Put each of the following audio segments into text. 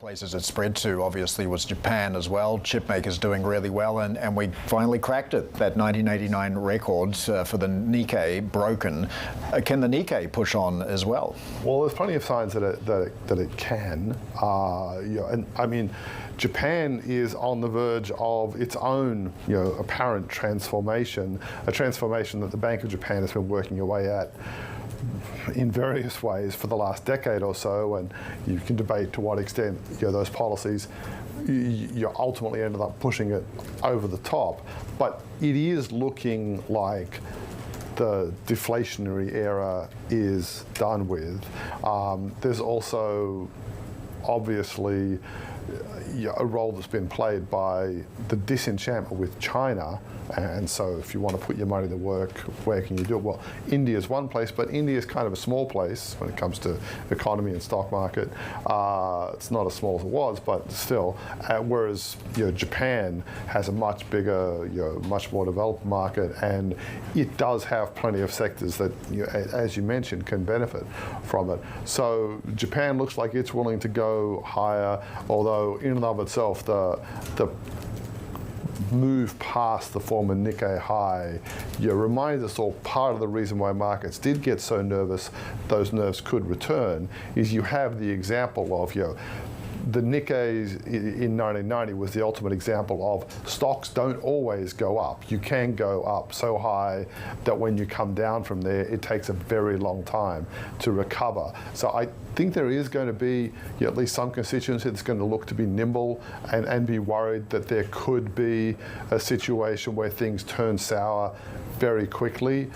places it spread to, obviously, was Japan as well. Chip makers doing really well, and we finally cracked it. That 1989 record for the Nikkei broken. Can the Nikkei push on as well? Well, there's plenty of signs that it can. And I mean, Japan is on the verge of its own, apparent transformation, a transformation that the Bank of Japan has been working away at in various ways for the last decade or so, and you can debate to what extent those policies you ultimately ended up pushing it over the top. But it is looking like the deflationary era is done with. There's also obviously a role that's been played by the disenchantment with China, and so if you want to put your money to work, where can you do it? Well, India's one place, but India's kind of a small place when it comes to economy and stock market. It's not as small as it was, but still. Whereas Japan has a much bigger, much more developed market, and it does have plenty of sectors that, as you mentioned, can benefit from it. So Japan looks like it's willing to go higher, although in and of itself, the move past the former Nikkei high reminds us all part of the reason why markets did get so nervous, those nerves could return, is you have the example of the Nikkei in 1990 was the ultimate example of stocks don't always go up. You can go up so high that when you come down from there, it takes a very long time to recover. So I think there is going to be at least some constituency that's going to look to be nimble and be worried that there could be a situation where things turn sour very quickly.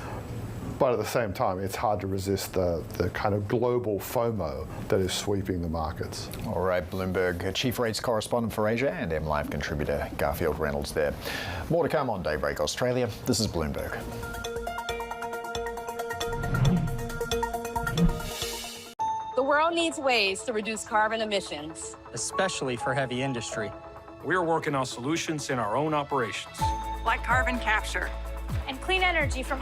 But at the same time, it's hard to resist the kind of global FOMO that is sweeping the markets. All right, Bloomberg Chief Rates Correspondent for Asia and MLive contributor Garfield Reynolds there. More to come on Daybreak Australia. This is Bloomberg. The world needs ways to reduce carbon emissions, especially for heavy industry. We're working on solutions in our own operations, like carbon capture and clean energy from